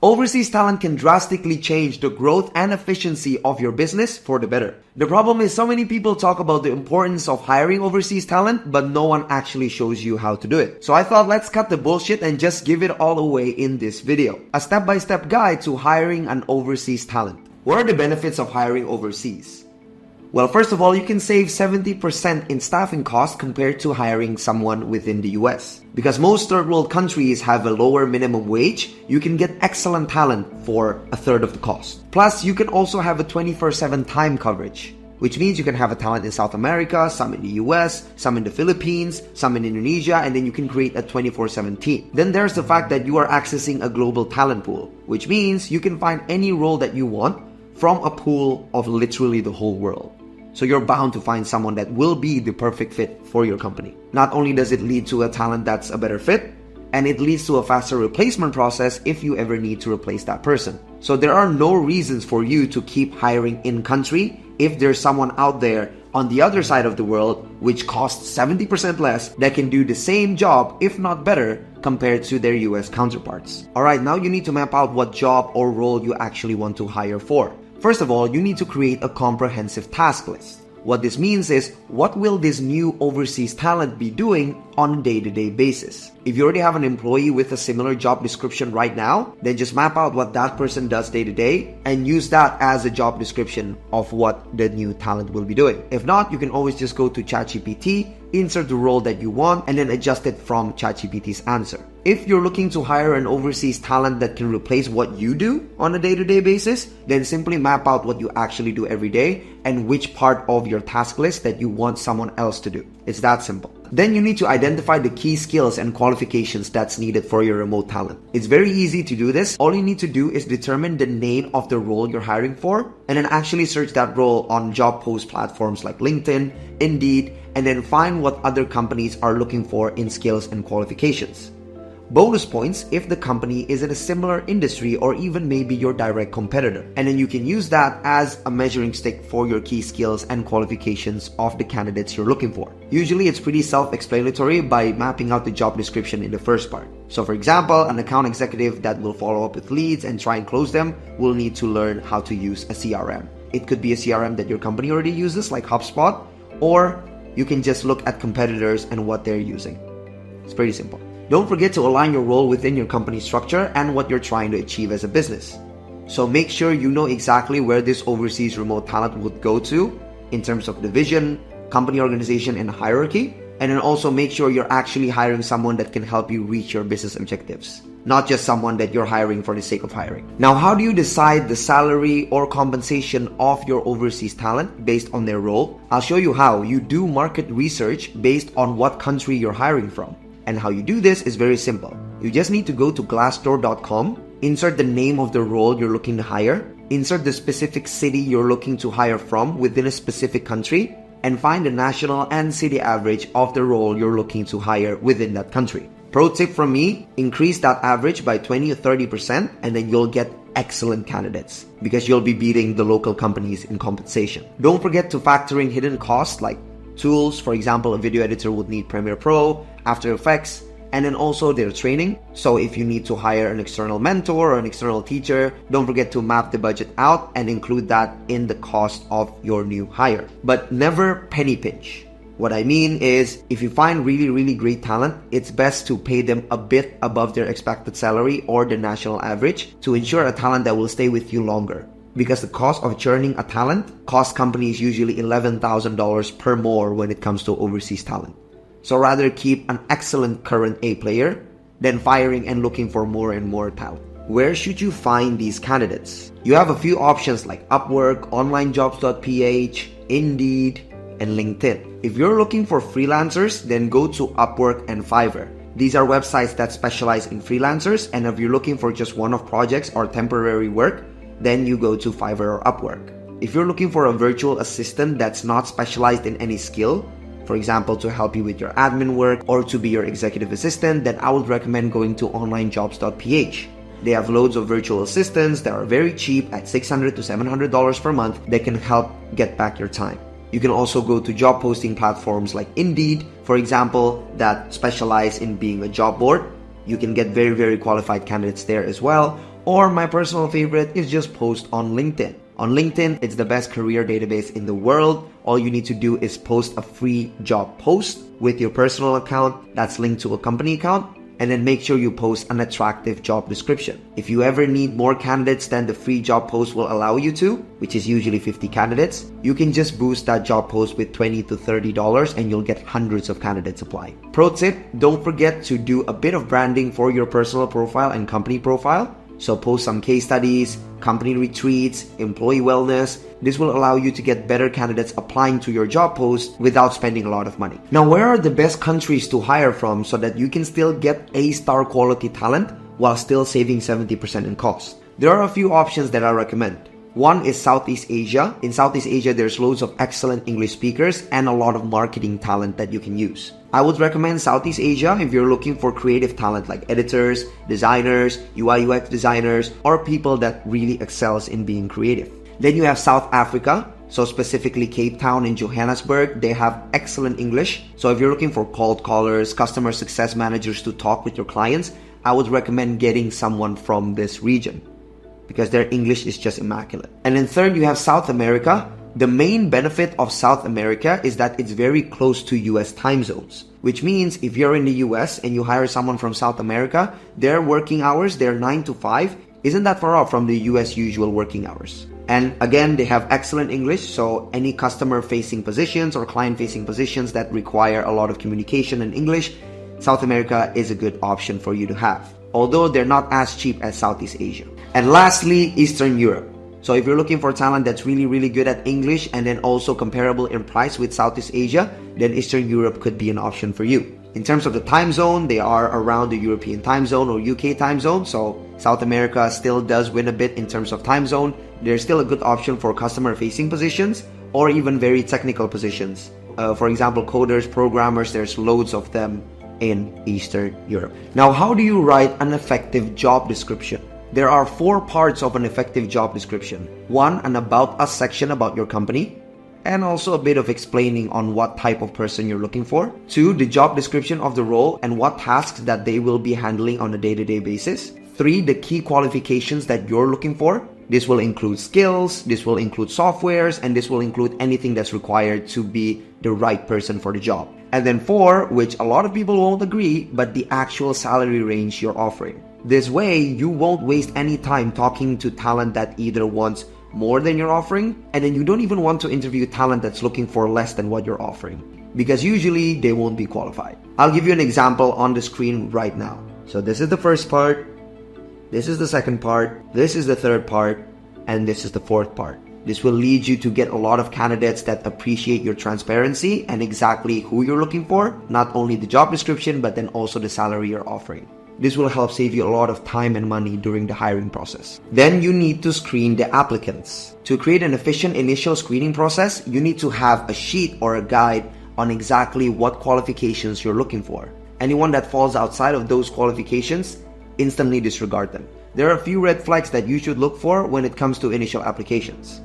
Overseas talent can drastically change the growth and efficiency of your business for the better. The problem is so many people talk about the importance of hiring overseas talent, but no one actually shows you how to do it. So I thought let's cut the bullshit and just give it all away in this video. A step-by-step guide to hiring an overseas talent. What are the benefits of hiring overseas? Well, first of all, you can save 70% in staffing costs compared to hiring someone within the US. Because most third world countries have a lower minimum wage, you can get excellent talent for a third of the cost. Plus, you can also have a 24/7 time coverage, which means you can have a talent in South America, some in the US, some in the Philippines, some in Indonesia, and then you can create a 24/7 team. Then there's the fact that you are accessing a global talent pool, which means you can find any role that you want from a pool of literally the whole world. So you're bound to find someone that will be the perfect fit for your company. Not only does it lead to a talent that's a better fit, and it leads to a faster replacement process if you ever need to replace that person. So there are no reasons for you to keep hiring in country if there's someone out there on the other side of the world which costs 70% less that can do the same job, if not better, compared to their US counterparts. Alright, now you need to map out what job or role you actually want to hire for. First of all, you need to create a comprehensive task list. What this means is, what will this new overseas talent be doing on a day-to-day basis? If you already have an employee with a similar job description right now, then just map out what that person does day-to-day and use that as a job description of what the new talent will be doing. If not, you can always just go to ChatGPT, insert the role that you want, and then adjust it from ChatGPT's answer. If you're looking to hire an overseas talent that can replace what you do on a day-to-day basis, then simply map out what you actually do every day and which part of your task list that you want someone else to do. It's that simple. Then you need to identify the key skills and qualifications that's needed for your remote talent. It's very easy to do this. All you need to do is determine the name of the role you're hiring for and then actually search that role on job post platforms like LinkedIn, Indeed, and then find what other companies are looking for in skills and qualifications. Bonus points if the company is in a similar industry or even maybe your direct competitor. And then you can use that as a measuring stick for your key skills and qualifications of the candidates you're looking for. Usually it's pretty self-explanatory by mapping out the job description in the first part. So for example, an account executive that will follow up with leads and try and close them will need to learn how to use a CRM. It could be a CRM that your company already uses like HubSpot, or you can just look at competitors and what they're using. It's pretty simple. Don't forget to align your role within your company structure and what you're trying to achieve as a business. So make sure you know exactly where this overseas remote talent would go to in terms of division, company organization, and hierarchy. And then also make sure you're actually hiring someone that can help you reach your business objectives, not just someone that you're hiring for the sake of hiring. Now, how do you decide the salary or compensation of your overseas talent based on their role? I'll show you how. You do market research based on what country you're hiring from. And how you do this is very simple. You just need to go to glassdoor.com, insert the name of the role you're looking to hire, insert the specific city you're looking to hire from within a specific country, and find the national and city average of the role you're looking to hire within that country. Pro tip from me, increase that average by 20 or 30% and then you'll get excellent candidates because you'll be beating the local companies in compensation. Don't forget to factor in hidden costs like tools. For example, a video editor would need Premiere Pro, After Effects, and then also their training. So if you need to hire an external mentor or an external teacher, don't forget to map the budget out and include that in the cost of your new hire. But never penny pinch. What I mean is, if you find really great talent, it's best to pay them a bit above their expected salary or the national average to ensure a talent that will stay with you longer. Because the cost of churning a talent costs companies usually $11,000 per more when it comes to overseas talent. So rather keep an excellent current A player than firing and looking for more and more talent. Where should you find these candidates? You have a few options like Upwork, onlinejobs.ph, Indeed, and LinkedIn. If you're looking for freelancers, then go to Upwork and Fiverr. These are websites that specialize in freelancers, and if you're looking for just one-off projects or temporary work, then you go to Fiverr or Upwork. If you're looking for a virtual assistant that's not specialized in any skill, for example, to help you with your admin work or to be your executive assistant, then I would recommend going to onlinejobs.ph. They have loads of virtual assistants that are very cheap at $600 to $700 per month that can help get back your time. You can also go to job posting platforms like Indeed, for example, that specialize in being a job board. You can get very qualified candidates there as well. Or my personal favorite is just post on LinkedIn. On LinkedIn, it's the best career database in the world. All you need to do is post a free job post with your personal account that's linked to a company account, and then make sure you post an attractive job description. If you ever need more candidates than the free job post will allow you to, which is usually 50 candidates, you can just boost that job post with $20 to $30 and you'll get hundreds of candidates apply. Pro tip, don't forget to do a bit of branding for your personal profile and company profile. So post some case studies, company retreats, employee wellness. This will allow you to get better candidates applying to your job post without spending a lot of money. Now, where are the best countries to hire from so that you can still get A-star quality talent while still saving 70% in cost? There are a few options that I recommend. One is Southeast Asia. In Southeast Asia, there's loads of excellent English speakers and a lot of marketing talent that you can use. I would recommend Southeast Asia if you're looking for creative talent like editors, designers, UI UX designers, or people that really excels in being creative. Then you have South Africa. So specifically Cape Town and Johannesburg, they have excellent English. So if you're looking for cold callers, customer success managers to talk with your clients, I would recommend getting someone from this region, because their English is just immaculate. And then third, you have South America. The main benefit of South America is that it's very close to US time zones, which means if you're in the US and you hire someone from South America, their working hours, their 9 to 5, isn't that far off from the US usual working hours. And again, they have excellent English, so any customer-facing positions or client-facing positions that require a lot of communication in English, South America is a good option for you to have, although they're not as cheap as Southeast Asia. And lastly, Eastern Europe. So if you're looking for talent that's really good at English and then also comparable in price with Southeast Asia, then Eastern Europe could be an option for you. In terms of the time zone, they are around the European time zone or UK time zone. So South America still does win a bit in terms of time zone. There's still a good option for customer-facing positions or even very technical positions. For example, coders, programmers, there's loads of them in Eastern Europe. Now, how do you write an effective job description? There are 4 parts of an effective job description. 1, an about us section about your company, and also a bit of explaining on what type of person you're looking for. 2, the job description of the role and what tasks that they will be handling on a day-to-day basis. 3, the key qualifications that you're looking for. This will include skills, this will include softwares, and this will include anything that's required to be the right person for the job. And then 4, which a lot of people won't agree, but the actual salary range you're offering. This way, you won't waste any time talking to talent that either wants more than you're offering, and then you don't even want to interview talent that's looking for less than what you're offering, because usually they won't be qualified. I'll give you an example on the screen right now. So this is the first part, this is the second part, this is the third part, and this is the fourth part. This will lead you to get a lot of candidates that appreciate your transparency and exactly who you're looking for, not only the job description, but then also the salary you're offering. This will help save you a lot of time and money during the hiring process. Then you need to screen the applicants. To create an efficient initial screening process, you need to have a sheet or a guide on exactly what qualifications you're looking for. Anyone that falls outside of those qualifications, instantly disregard them. There are a few red flags that you should look for when it comes to initial applications.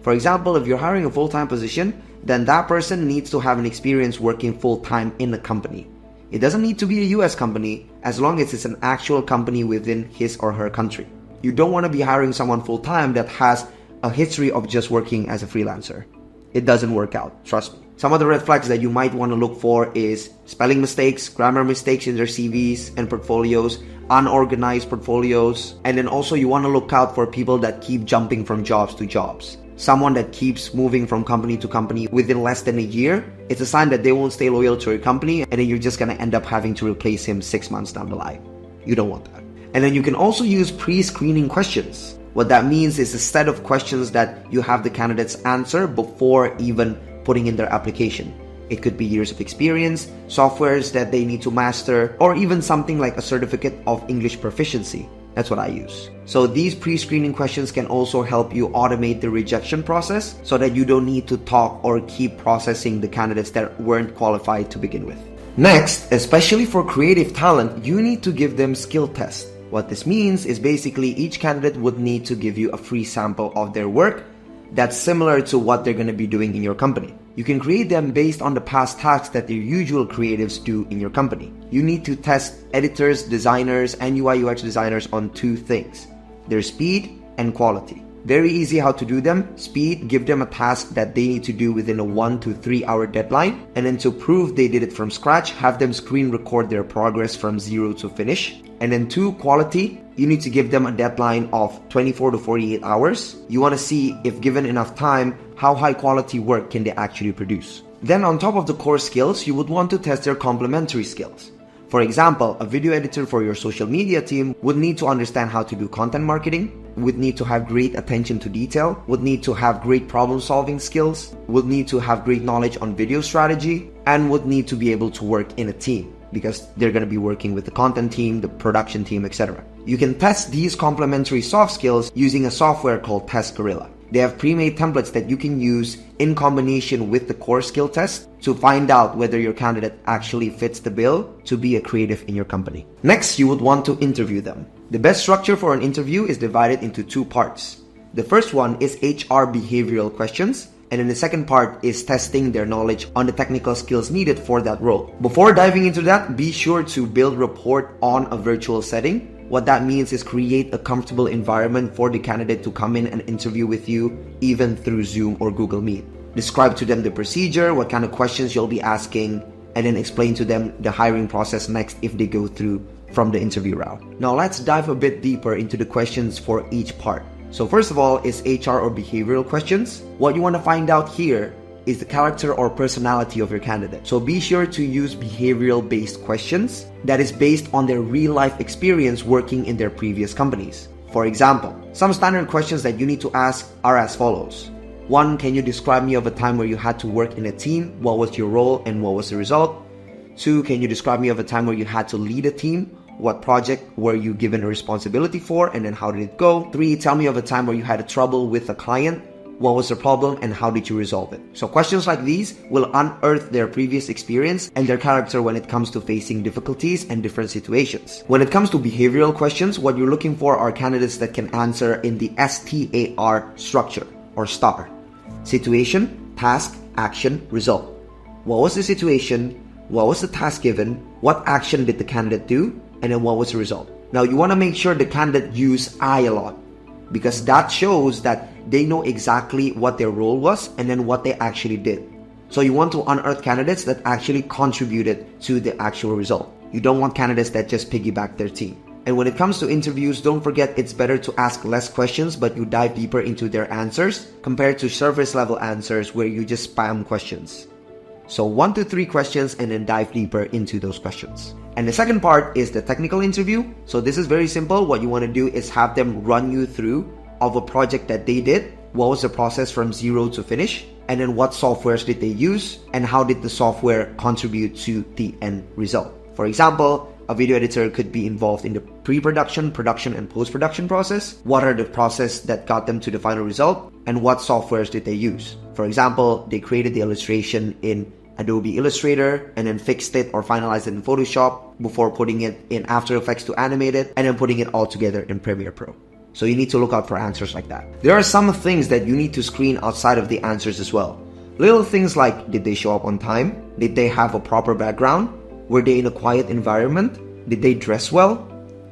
For example, if you're hiring a full-time position, then that person needs to have an experience working full-time in a company. It doesn't need to be a US company as long as it's an actual company within his or her country. You don't want to be hiring someone full-time that has a history of just working as a freelancer. It doesn't work out, trust me. Some of the red flags that you might want to look for is spelling mistakes, grammar mistakes in their CVs and portfolios, unorganized portfolios, and then also you want to look out for people that keep jumping from jobs to jobs. Someone that keeps moving from company to company within less than a year, it's a sign that they won't stay loyal to your company, and then you're just going to end up having to replace him 6 months down the line. You don't want that. And then you can also use pre-screening questions. What that means is a set of questions that you have the candidates answer before even putting in their application. It could be years of experience, softwares that they need to master, or even something like a certificate of English proficiency. That's what I use. So these pre-screening questions can also help you automate the rejection process so that you don't need to talk or keep processing the candidates that weren't qualified to begin with. Next, especially for creative talent, you need to give them skill tests. What this means is basically each candidate would need to give you a free sample of their work that's similar to what they're going to be doing in your company. You can create them based on the past tasks that the usual creatives do in your company. You need to test editors, designers, and UI UX designers on two things: their speed and quality. Very easy how to do them. Speed, give them a task that they need to do within a 1 to 3 hour deadline. And then to prove they did it from scratch, have them screen record their progress from zero to finish. And then 2, quality, you need to give them a deadline of 24 to 48 hours. You want to see, if given enough time, how high quality work can they actually produce. Then on top of the core skills, you would want to test their complementary skills. For example, a video editor for your social media team would need to understand how to do content marketing, would need to have great attention to detail, would need to have great problem solving skills, would need to have great knowledge on video strategy, and would need to be able to work in a team because they're going to be working with the content team, the production team, etc. You can test these complementary soft skills using a software called Test Gorilla. They have pre-made templates that you can use in combination with the core skill test to find out whether your candidate actually fits the bill to be a creative in your company. Next, you would want to interview them. The best structure for an interview is divided into 2 parts. The first one is HR behavioral questions, and then the second part is testing their knowledge on the technical skills needed for that role. Before diving into that, be sure to build rapport on a virtual setting. What that means is create a comfortable environment for the candidate to come in and interview with you, even through Zoom or Google Meet. Describe to them the procedure, what kind of questions you'll be asking, and then explain to them the hiring process next if they go through from the interview route. Now let's dive a bit deeper into the questions for each part. So first of all is HR or behavioral questions. What you want to find out here is the character or personality of your candidate. So be sure to use behavioral based questions that is based on their real life experience working in their previous companies. For example, some standard questions that you need to ask are as follows. 1, can you describe me of a time where you had to work in a team? What was your role and what was the result? 2, can you describe me of a time where you had to lead a team? What project were you given a responsibility for and then how did it go? 3, tell me of a time where you had a trouble with a client. What was the problem and how did you resolve it? So questions like these will unearth their previous experience and their character when it comes to facing difficulties and different situations. When it comes to behavioral questions, what you're looking for are candidates that can answer in the STAR structure or STAR. Situation, task, action, result. What was the situation? What was the task given? What action did the candidate do? And then what was the result? Now you want to make sure the candidate use I a lot, because that shows that they know exactly what their role was and then what they actually did. So you want to unearth candidates that actually contributed to the actual result. You don't want candidates that just piggyback their team. And when it comes to interviews, don't forget it's better to ask less questions but you dive deeper into their answers compared to surface level answers where you just spam questions. So 1 to 3 questions and then dive deeper into those questions. And the second part is the technical interview. So this is very simple. What you want to do is have them run you through of a project that they did. What was the process from zero to finish? And then what softwares did they use? And how did the software contribute to the end result? For example, a video editor could be involved in the pre-production, production, and post-production process. What are the process that got them to the final result? And what softwares did they use? For example, they created the illustration in Adobe Illustrator and then fixed it or finalized it in Photoshop before putting it in After Effects to animate it and then putting it all together in Premiere Pro. So you need to look out for answers like that. There are some things that you need to screen outside of the answers as well. Little things like, did they show up on time? Did they have a proper background? Were they in a quiet environment? Did they dress well?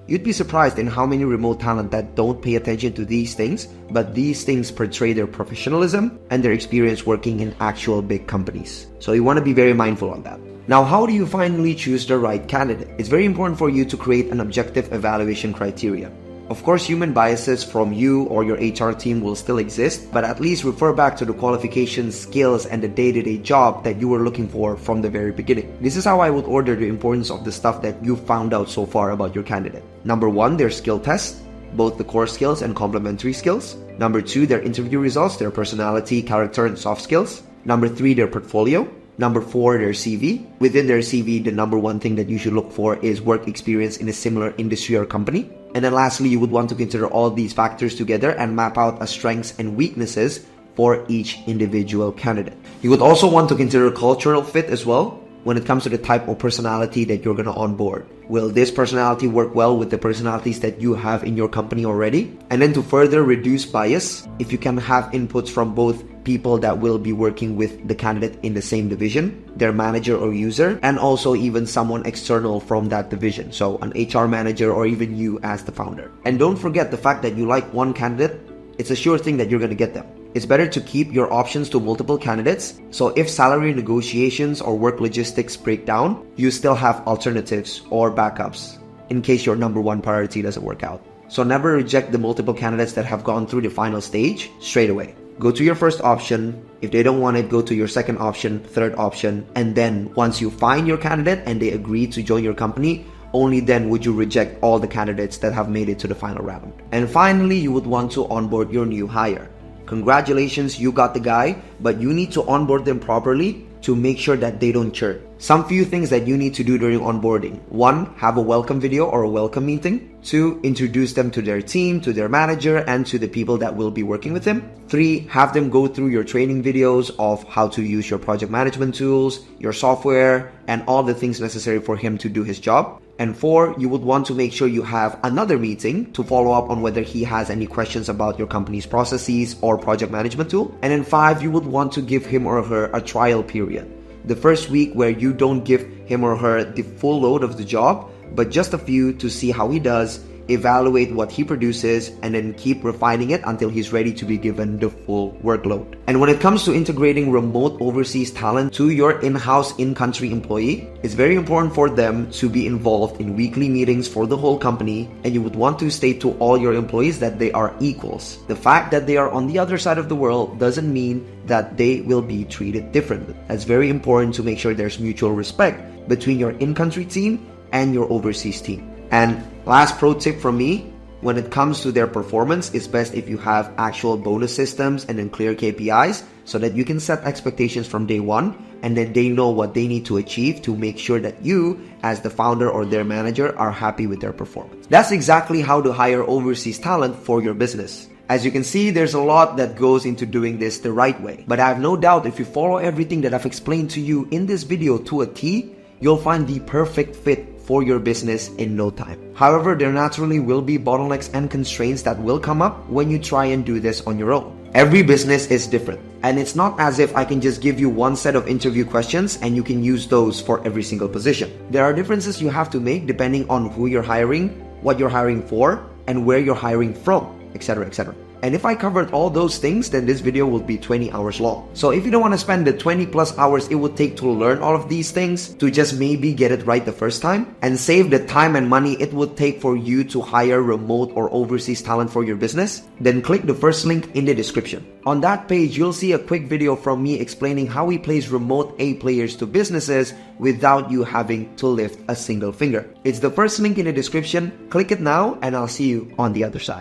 You'd be surprised in how many remote talent that don't pay attention to these things, but these things portray their professionalism and their experience working in actual big companies. So you want to be very mindful on that. Now, how do you finally choose the right candidate? It's very important for you to create an objective evaluation criteria. Of course, human biases from you or your HR team will still exist, but at least refer back to the qualifications, skills, and the day-to-day job that you were looking for from the very beginning. This is how I would order the importance of the stuff that you found out so far about your candidate. Number 1, their skill test, both the core skills and complementary skills. Number 2, their interview results, their personality, character, and soft skills. Number 3, their portfolio. Number 4, their CV. Within their CV, the number 1 thing that you should look for is work experience in a similar industry or company. And then lastly, you would want to consider all these factors together and map out a strengths and weaknesses for each individual candidate. You would also want to consider cultural fit as well when it comes to the type of personality that you're going to onboard. Will this personality work well with the personalities that you have in your company already? And then to further reduce bias, if you can have inputs from both people that will be working with the candidate in the same division, their manager or user, and also even someone external from that division. So an HR manager or even you as the founder. And don't forget the fact that you like one candidate, it's a sure thing that you're going to get them. It's better to keep your options to multiple candidates. So if salary negotiations or work logistics break down, you still have alternatives or backups in case your number one priority doesn't work out. So never reject the multiple candidates that have gone through the final stage straight away. Go to your first option. If they don't want it, go to your second option, third option. And then once you find your candidate and they agree to join your company, only then would you reject all the candidates that have made it to the final round. And finally, you would want to onboard your new hire. Congratulations, you got the guy, but you need to onboard them properly to make sure that they don't churn. Some few things that you need to do during onboarding. 1, have a welcome video or a welcome meeting. 2, introduce them to their team, to their manager, and to the people that will be working with them. 3, have them go through your training videos of how to use your project management tools, your software, and all the things necessary for him to do his job. And 4, you would want to make sure you have another meeting to follow up on whether he has any questions about your company's processes or project management tool. And then 5, you would want to give him or her a trial period. The first week where you don't give him or her the full load of the job, but just a few to see how he does, evaluate what he produces, and then keep refining it until he's ready to be given the full workload. And when it comes to integrating remote overseas talent to your in-house, in-country employee, it's very important for them to be involved in weekly meetings for the whole company, and you would want to state to all your employees that they are equals. The fact that they are on the other side of the world doesn't mean that they will be treated differently. It's very important to make sure there's mutual respect between your in-country team and your overseas team. And last pro tip from me, when it comes to their performance, it's best if you have actual bonus systems and then clear KPIs so that you can set expectations from day one and then they know what they need to achieve to make sure that you, as the founder or their manager, are happy with their performance. That's exactly how to hire overseas talent for your business. As you can see, there's a lot that goes into doing this the right way. But I have no doubt if you follow everything that I've explained to you in this video to a T, you'll find the perfect fit for your business in no time. However, there naturally will be bottlenecks and constraints that will come up when you try and do this on your own. Every business is different, and it's not as if I can just give you one set of interview questions and you can use those for every single position. There are differences you have to make depending on who you're hiring, what you're hiring for, and where you're hiring from, etc., etc. And if I covered all those things, then this video will be 20 hours long. So if you don't want to spend the 20 plus hours it would take to learn all of these things to just maybe get it right the first time and save the time and money it would take for you to hire remote or overseas talent for your business, then click the first link in the description. On that page, you'll see a quick video from me explaining how we place remote A players to businesses without you having to lift a single finger. It's the first link in the description. Click it now and I'll see you on the other side.